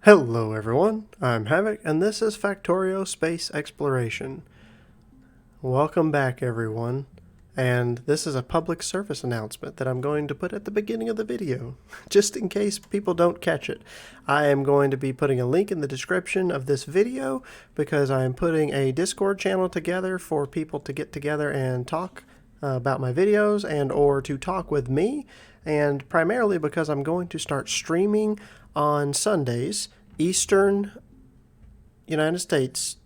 Hello everyone, I'm Havoc, and this is Factorio Space Exploration. Welcome back everyone, and this is a public service announcement that I'm going to put at the beginning of the video, just in case people don't catch it. I am going to be putting a link in the description of this video because I am putting a Discord channel together for people to get together and talk about my videos and or to talk with me, and primarily because I'm going to start streaming on Sundays, Eastern United States,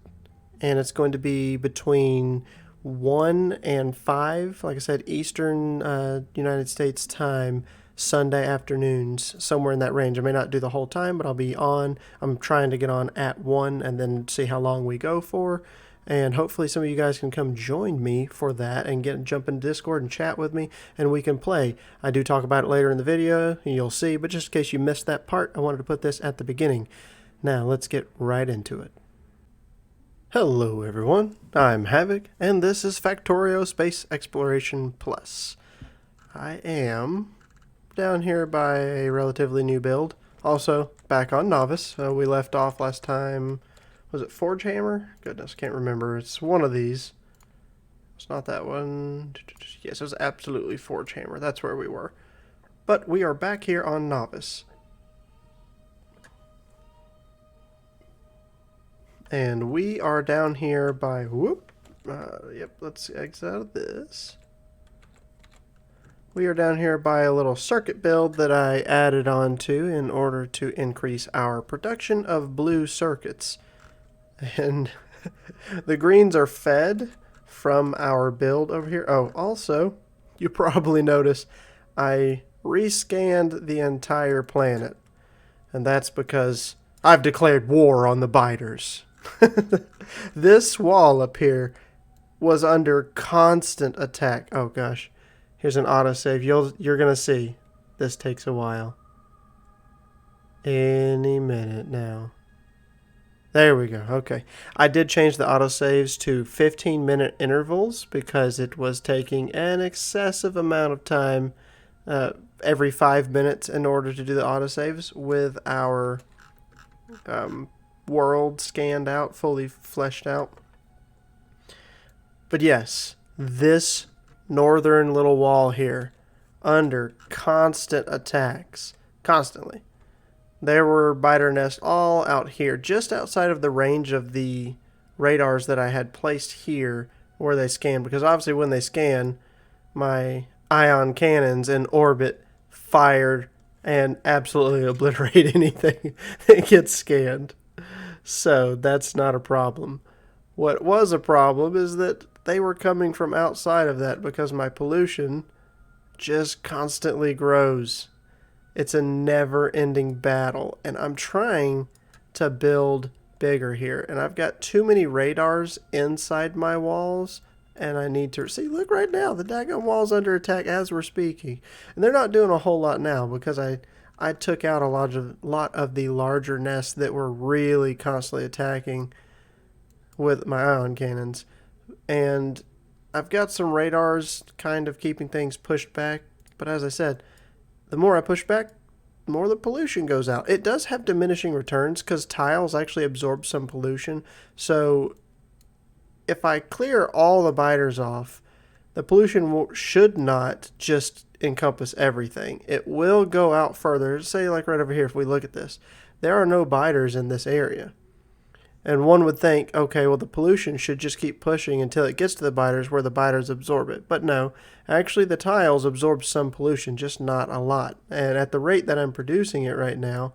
and it's going to be between 1 and 5, like I said, Eastern United States time, Sunday afternoons, somewhere in that range. I may not do the whole time, but I'll be on. I'm trying to get on at 1 and then see how long we go for. And hopefully some of you guys can come join me for that and jump into Discord and chat with me, and we can play. I do talk about it later in the video, and you'll see, but just in case you missed that part, I wanted to put this at the beginning. Now, let's get right into it. Hello everyone, I'm Havoc, and this is Factorio Space Exploration Plus. I am down here by a relatively new build, also back on Novice. We left off last time. Was it Forge Hammer? Goodness, can't remember. It's one of these. It's not that one. Yes, it was absolutely Forge Hammer. That's where we were. But we are back here on Novice. And we are down here by... yep, let's exit out of this. We are down here by a little circuit build that I added onto in order to increase our production of blue circuits. And the greens are fed from our build over here. Oh, also, you probably noticed I rescanned the entire planet. And that's because I've declared war on the biters. This wall up here was under constant attack. Oh gosh. Here's an autosave. You're going to see. This takes a while. Any minute now. There we go. Okay. I did change the autosaves to 15-minute intervals because it was taking an excessive amount of time every 5 minutes in order to do the autosaves with our world scanned out, fully fleshed out. But yes, this northern little wall here, under constant attacks, constantly. There were biter nests all out here, just outside of the range of the radars that I had placed here where they scan. Because obviously when they scan, my ion cannons in orbit fired and absolutely obliterate anything that gets scanned. So that's not a problem. What was a problem is that they were coming from outside of that because my pollution just constantly grows. It's a never-ending battle, and I'm trying to build bigger here. And I've got too many radars inside my walls, and I need to... See, look right now, the daggone wall's under attack as we're speaking. And they're not doing a whole lot now because I took out a lot of the larger nests that were really constantly attacking with my ion cannons. And I've got some radars kind of keeping things pushed back, but as I said, the more I push back, the more the pollution goes out. It does have diminishing returns because tiles actually absorb some pollution. So if I clear all the biters off, the pollution should not just encompass everything. It will go out further. Say like right over here, if we look at this, there are no biters in this area. And one would think, okay, well, the pollution should just keep pushing until it gets to the biters where the biters absorb it. But no, actually the tiles absorb some pollution, just not a lot. And at the rate that I'm producing it right now,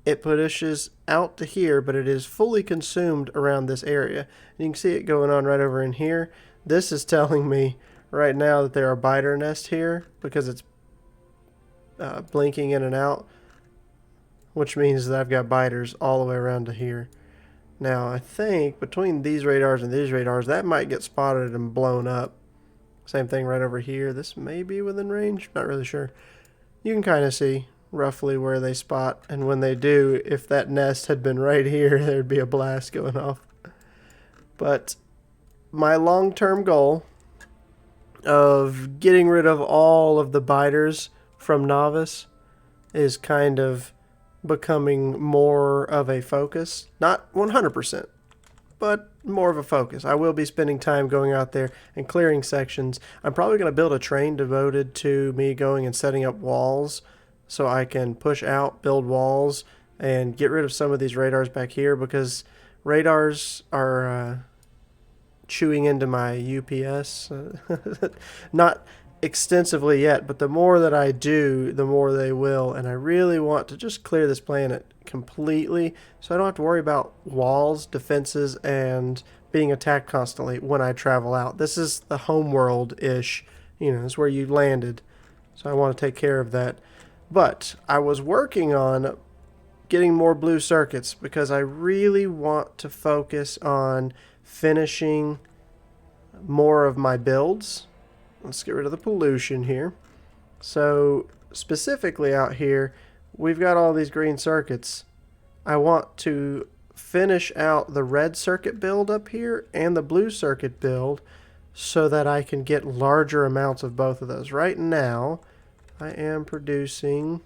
it pushes out to here, but it is fully consumed around this area. And you can see it going on right over in here. This is telling me right now that there are biter nests here because it's blinking in and out, which means that I've got biters all the way around to here. Now, I think between these radars and these radars, that might get spotted and blown up. Same thing right over here. This may be within range. Not really sure. You can kind of see roughly where they spot. And when they do, if that nest had been right here, there'd be a blast going off. But my long-term goal of getting rid of all of the biters from Novice is kind of becoming more of a focus. Not 100%, but more of a focus. I will be spending time going out there and clearing sections. I'm probably going to build a train devoted to me going and setting up walls so I can push out, build walls, and get rid of some of these radars back here, because radars are chewing into my UPS. Not extensively yet, but the more that I do, the more they will. And I really want to just clear this planet completely so I don't have to worry about walls, defenses, and being attacked constantly when I travel out. This is the home world-ish. You know, it's where you landed. So I want to take care of that. But I was working on getting more blue circuits because I really want to focus on finishing more of my builds. Let's get rid of the pollution here. So specifically out here, we've got all these green circuits. I want to finish out the red circuit build up here and the blue circuit build so that I can get larger amounts of both of those. Right now, I am producing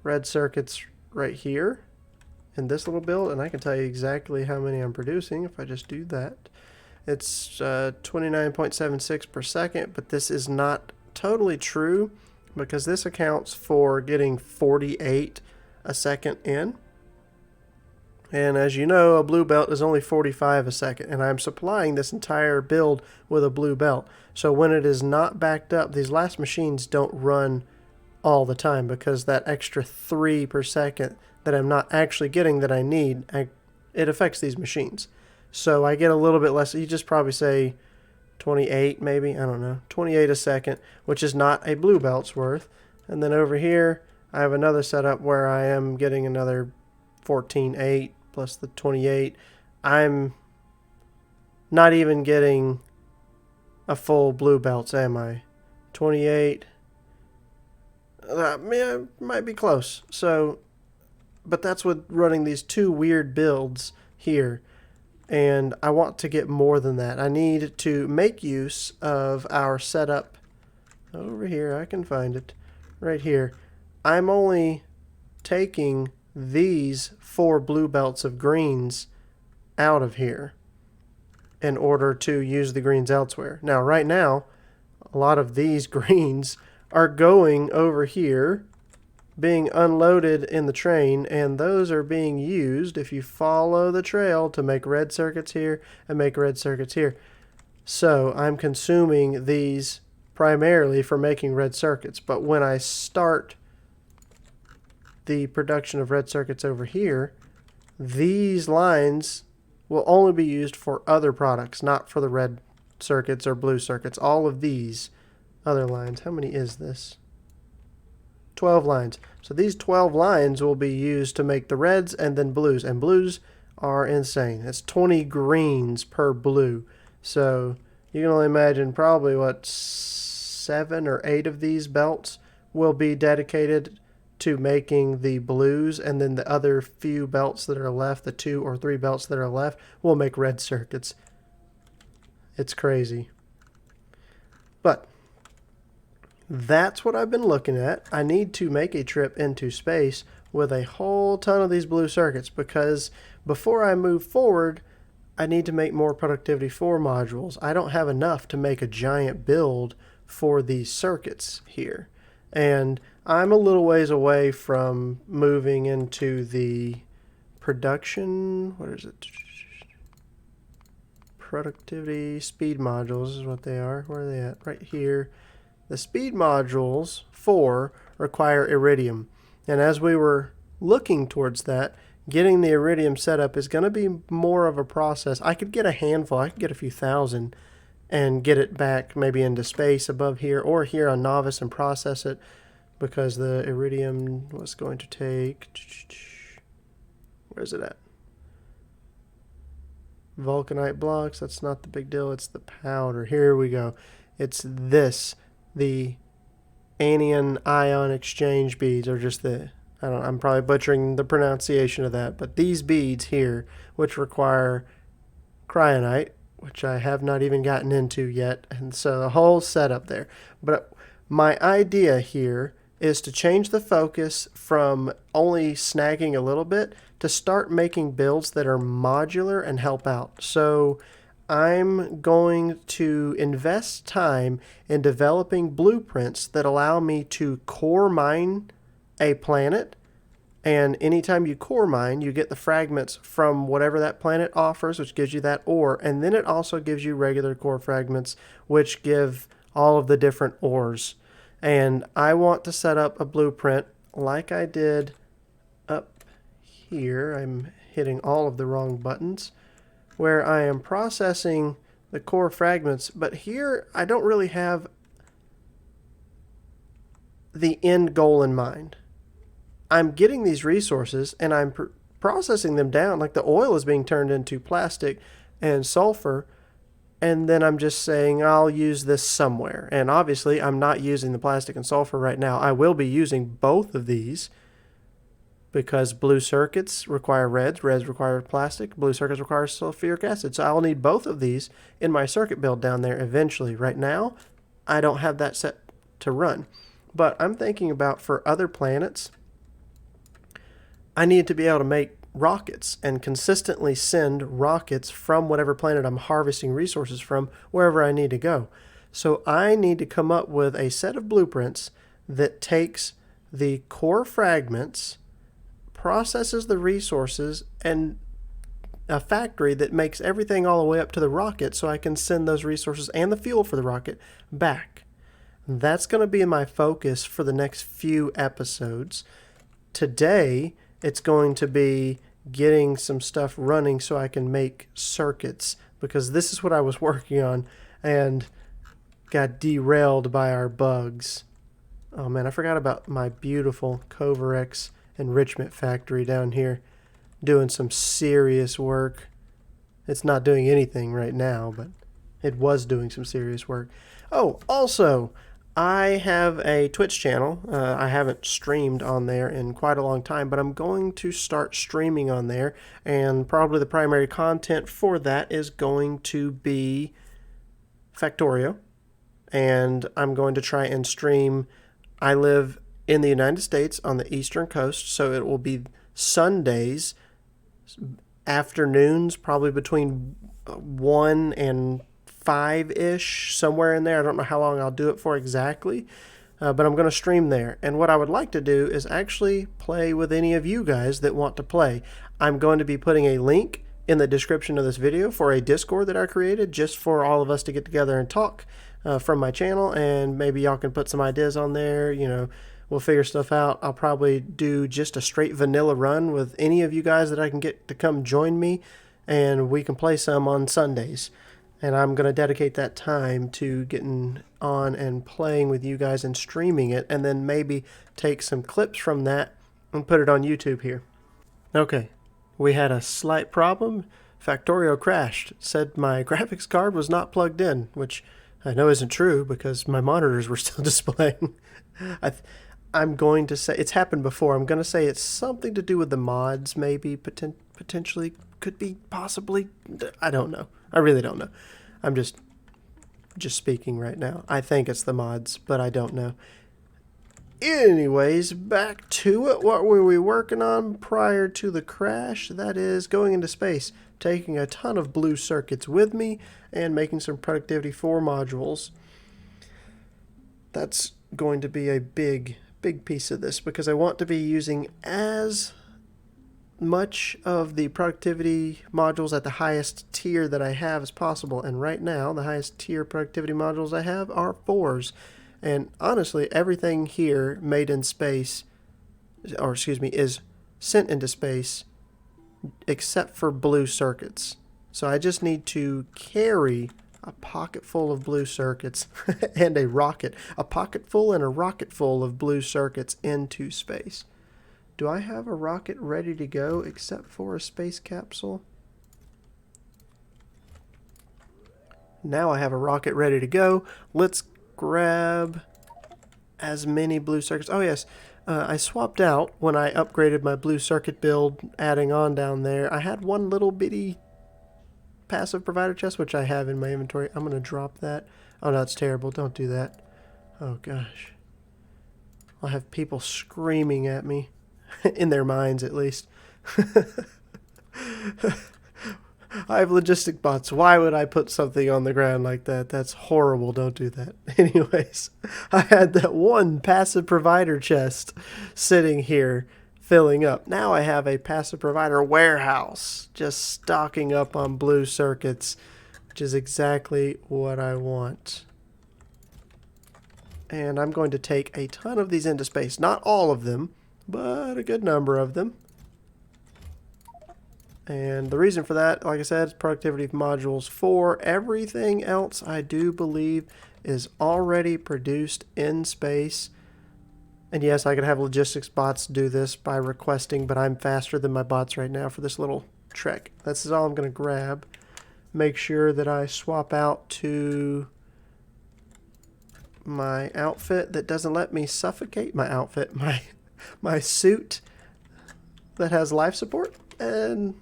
red circuits right here in this little build, and I can tell you exactly how many I'm producing if I just do that. It's 29.76 per second, but this is not totally true because this accounts for getting 48 a second in. And as you know, a blue belt is only 45 a second, and I'm supplying this entire build with a blue belt. So when it is not backed up, these last machines don't run all the time because that extra 3 per second that I'm not actually getting that I need, it affects these machines. So I get a little bit less. You just probably say 28 maybe, I don't know, 28 a second, which is not a blue belt's worth. And then over here, I have another setup where I am getting another 14.8 plus the 28. I'm not even getting a full blue belts, am I? 28. Yeah, might be close. So, but that's with running these two weird builds here. And I want to get more than that. I need to make use of our setup over here. I can find it right here. I'm only taking these 4 blue belts of greens out of here in order to use the greens elsewhere. Now, right now, a lot of these greens are going over here, being unloaded in the train, and those are being used, if you follow the trail, to make red circuits here and make red circuits here. So I'm consuming these primarily for making red circuits, but when I start the production of red circuits over here, these lines will only be used for other products, not for the red circuits or blue circuits. All of these other lines. How many is this? 12 lines. So these 12 lines will be used to make the reds and then blues. And blues are insane. It's 20 greens per blue. So you can only imagine probably what 7 or 8 of these belts will be dedicated to making the blues, and then the other few belts that are left, the 2 or 3 belts that are left, will make red circuits. It's crazy. But that's what I've been looking at. I need to make a trip into space with a whole ton of these blue circuits, because before I move forward, I need to make more productivity 4 modules. I don't have enough to make a giant build for these circuits here. And I'm a little ways away from moving into the production, what is it? Productivity speed modules is what they are. Where are they at? Right here. The speed modules 4 require iridium. And as we were looking towards that, getting the iridium set up is going to be more of a process. I could get a handful, I could get a few thousand and get it back maybe into space above here or here on Novice and process it, because the iridium was going to take, where's it at? Vulcanite blocks, that's not the big deal, it's the powder. Here we go. It's this, the anion ion exchange beads, or just the, I'm probably butchering the pronunciation of that, but these beads here, which require cryonite, which I have not even gotten into yet, and so the whole setup there. But my idea here is to change the focus from only snagging a little bit to start making builds that are modular and help out. So I'm going to invest time in developing blueprints that allow me to core mine a planet. And anytime you core mine, you get the fragments from whatever that planet offers, which gives you that ore. And then it also gives you regular core fragments, which give all of the different ores. And I want to set up a blueprint like I did up here. I'm hitting all of the wrong buttons, where I am processing the core fragments. But here, I don't really have the end goal in mind. I'm getting these resources and I'm processing them down, like the oil is being turned into plastic and sulfur, and then I'm just saying I'll use this somewhere. And obviously I'm not using the plastic and sulfur right now. I will be using both of these because blue circuits require reds require plastic, blue circuits require sulfuric acid. So I'll need both of these in my circuit build down there eventually. Right now, I don't have that set to run. But I'm thinking about for other planets, I need to be able to make rockets and consistently send rockets from whatever planet I'm harvesting resources from wherever I need to go. So I need to come up with a set of blueprints that takes the core fragments, processes the resources, and a factory that makes everything all the way up to the rocket so I can send those resources and the fuel for the rocket back. That's going to be my focus for the next few episodes. Today, it's going to be getting some stuff running so I can make circuits, because this is what I was working on and got derailed by our bugs. Oh man, I forgot about my beautiful Covarex enrichment factory down here doing some serious work. It's not doing anything right now, but it was doing some serious work. Oh, also, I have a Twitch channel. I haven't streamed on there in quite a long time, but I'm going to start streaming on there, and probably the primary content for that is going to be Factorio, and I'm going to try and stream. I live in the United States on the eastern coast, so it will be Sundays, afternoons, probably between 1 and 5-ish, somewhere in there. I don't know how long I'll do it for exactly, but I'm going to stream there. And what I would like to do is actually play with any of you guys that want to play. I'm going to be putting a link in the description of this video for a Discord that I created just for all of us to get together and talk from my channel, and maybe y'all can put some ideas on there. You know, we'll figure stuff out. I'll probably do just a straight vanilla run with any of you guys that I can get to come join me, and we can play some on Sundays. And I'm going to dedicate that time to getting on and playing with you guys and streaming it, and then maybe take some clips from that and put it on YouTube here. Okay, we had a slight problem. Factorio crashed. Said my graphics card was not plugged in, which I know isn't true because my monitors were still displaying. I'm going to say, it's happened before, I'm going to say it's something to do with the mods, maybe, potentially, could be, possibly, I don't know. I really don't know. I'm just speaking right now. I think it's the mods, but I don't know. Anyways, back to it. What were we working on prior to the crash? That is going into space, taking a ton of blue circuits with me, and making some productivity 4 modules. That's going to be a big piece of this, because I want to be using as much of the productivity modules at the highest tier that I have as possible. And right now, the highest tier productivity modules I have are 4s. And honestly, everything here made in space, or excuse me, is sent into space except for blue circuits. So I just need to carry a pocket full of blue circuits and a rocket. A pocket full and a rocket full of blue circuits into space. Do I have a rocket ready to go except for a space capsule? Now I have a rocket ready to go. Let's grab as many blue circuits. Oh yes, I swapped out when I upgraded my blue circuit build, adding on down there. I had one little bitty passive provider chest, which I have in my inventory. I'm going to drop that. Oh no, it's terrible. Don't do that. Oh gosh. I'll have people screaming at me, in their minds at least. I have logistic bots. Why would I put something on the ground like that? That's horrible. Don't do that. Anyways, I had that one passive provider chest sitting here filling up. Now I have a passive provider warehouse just stocking up on blue circuits, which is exactly what I want. And I'm going to take a ton of these into space. Not all of them, but a good number of them. And the reason for that, like I said, is productivity modules 4. Everything else I do believe is already produced in space. And yes, I could have logistics bots do this by requesting, but I'm faster than my bots right now for this little trick. This is all I'm going to grab. Make sure that I swap out to my outfit that doesn't let me suffocate. My outfit, my suit that has life support. And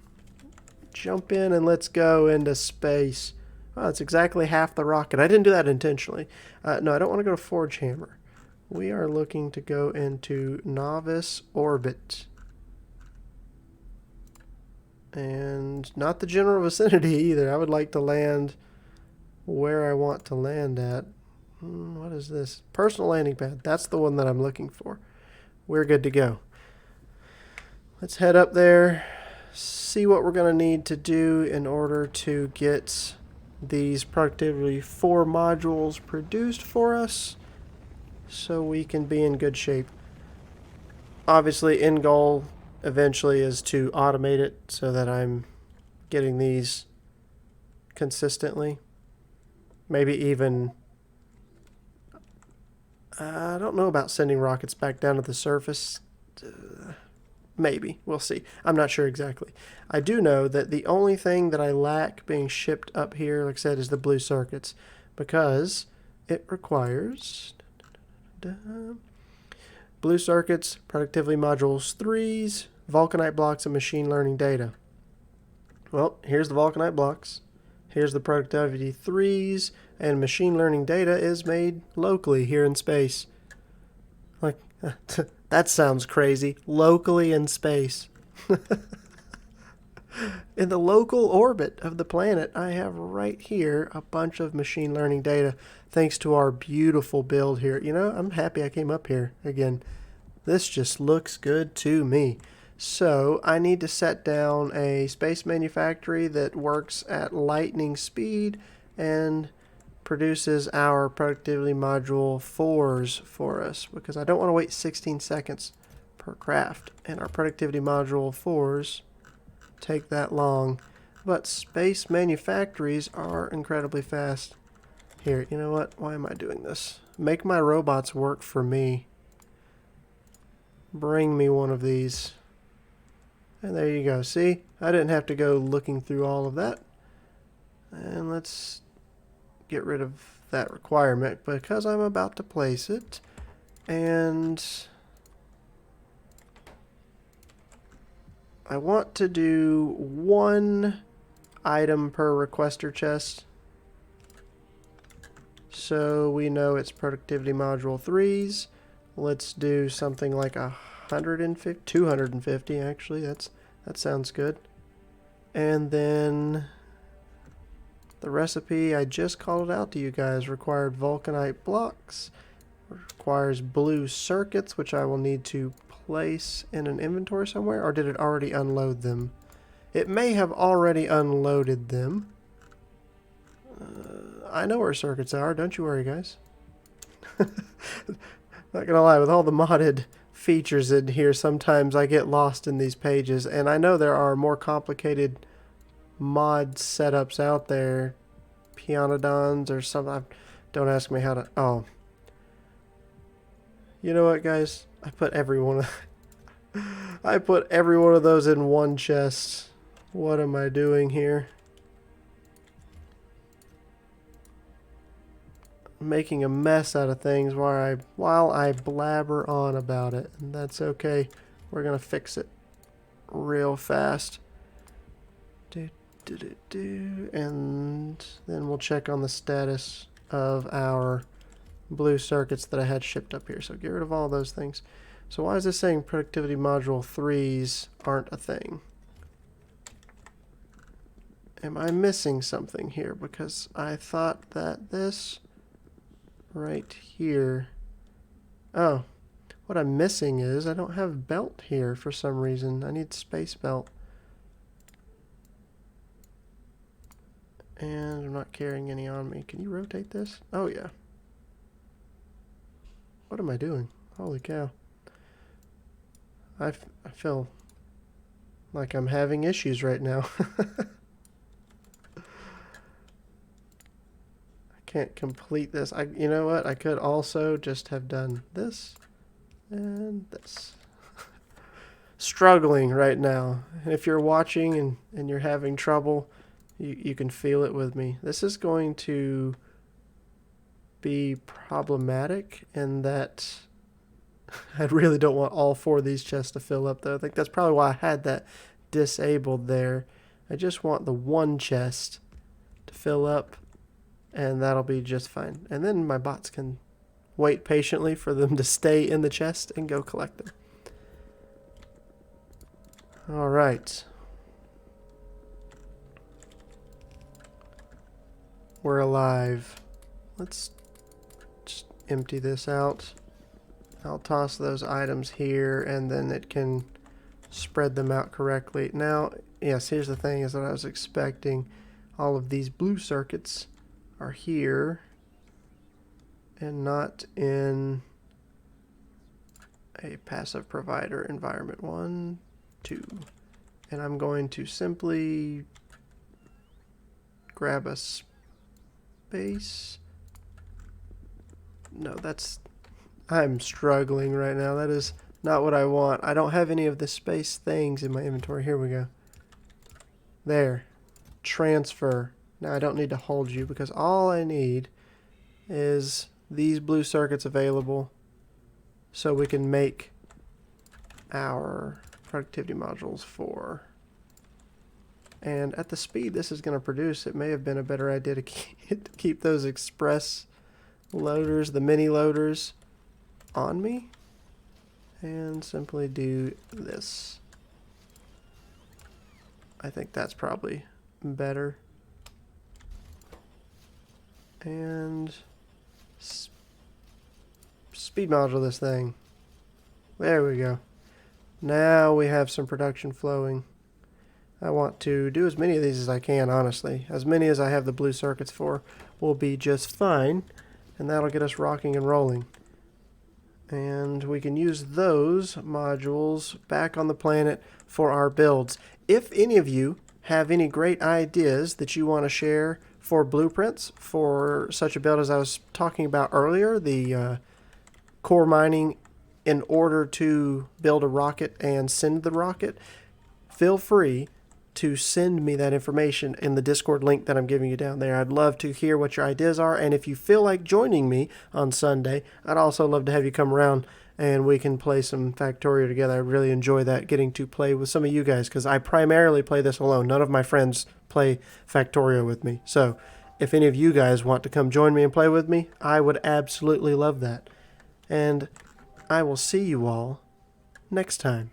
jump in and let's go into space. Oh, that's exactly half the rocket. I didn't do that intentionally. No, I don't want to go to Forge Hammer. We are looking to go into Novice Orbit. And not the general vicinity either. I would like to land where I want to land at. What is this? Personal landing pad. That's the one that I'm looking for. We're good to go. Let's head up there. See what we're going to need to do in order to get these productivity 4 modules produced for us so we can be in good shape. Obviously, end goal eventually is to automate it so that I'm getting these consistently. Maybe even, I don't know about sending rockets back down to the surface. Maybe. We'll see. I'm not sure exactly. I do know that the only thing that I lack being shipped up here, like I said, is the blue circuits. Because it requires blue circuits, productivity modules 3s, vulcanite blocks, and machine learning data. Well, here's the vulcanite blocks. Here's the productivity 3s, and machine learning data is made locally here in space. Like, that sounds crazy. Locally in space. In the local orbit of the planet, I have right here a bunch of machine learning data thanks to our beautiful build here. You know, I'm happy I came up here again. This just looks good to me. So I need to set down a space manufactory that works at lightning speed and produces our productivity module 4s for us, because I don't want to wait 16 seconds per craft, and our productivity module 4s take that long. But space manufactories are incredibly fast. Here, you know what? Why am I doing this? Make my robots work for me. Bring me one of these. And there you go. See? I didn't have to go looking through all of that. And let's get rid of that requirement because I'm about to place it. And I want to do 1 item per requester chest. So we know it's productivity module 3s. Let's do something like 150, 250 actually. That sounds good. And then the recipe, I just called it out to you guys, required vulcanite blocks, requires blue circuits, which I will need to place in an inventory somewhere, or did it already unload them? It may have already unloaded them. I know where circuits are, don't you worry, guys. Not gonna lie, with all the modded features in here, sometimes I get lost in these pages, and I know there are more complicated mod setups out there, pianodons or something. Don't ask me how to. Oh, you know what, guys? I put every one of those in one chest. What am I doing here? Making a mess out of things while I blabber on about it, and that's okay. We're gonna fix it real fast. And then we'll check on the status of our blue circuits that I had shipped up here. So get rid of all those things. So why is this saying productivity module 3s aren't a thing? Am I missing something here? Because I thought that this right here... Oh, what I'm missing is I don't have belt here for some reason. I need space belt. And I'm not carrying any on me. Can you rotate this? Oh, yeah. What am I doing? Holy cow. I feel like I'm having issues right now. I can't complete this. You know what? I could also just have done this and this. Struggling right now. If you're watching and you're having trouble, you can feel it with me. This is going to be problematic in that I really don't want all 4 of these chests to fill up, though. I think that's probably why I had that disabled there. I just want the one chest to fill up, and that'll be just fine. And then my bots can wait patiently for them to stay in the chest and go collect them. All right. We're alive. Let's just empty this out. I'll toss those items here, and then it can spread them out correctly. Now, yes, here's the thing is that I was expecting all of these blue circuits are here and not in a passive provider environment. 1, 2. And I'm going to simply grab a space. No, I'm struggling right now. That is not what I want. I don't have any of the space things in my inventory. Here we go. There. Transfer. Now I don't need to hold you because all I need is these blue circuits available so we can make our productivity modules 4. And at the speed this is going to produce, it may have been a better idea to keep those express loaders, the mini loaders, on me, and simply do this. I think that's probably better. And speed module this thing. There we go. Now we have some production flowing. I want to do as many of these as I can, honestly. As many as I have the blue circuits for will be just fine, and that'll get us rocking and rolling. And we can use those modules back on the planet for our builds. If any of you have any great ideas that you want to share for blueprints for such a build as I was talking about earlier, the core mining in order to build a rocket and send the rocket, feel free to send me that information in the Discord link that I'm giving you down there. I'd love to hear what your ideas are, and if you feel like joining me on Sunday, I'd also love to have you come around and we can play some Factorio together. I really enjoy that, getting to play with some of you guys, because I primarily play this alone. None of my friends play Factorio with me. So if any of you guys want to come join me and play with me, I would absolutely love that. And I will see you all next time.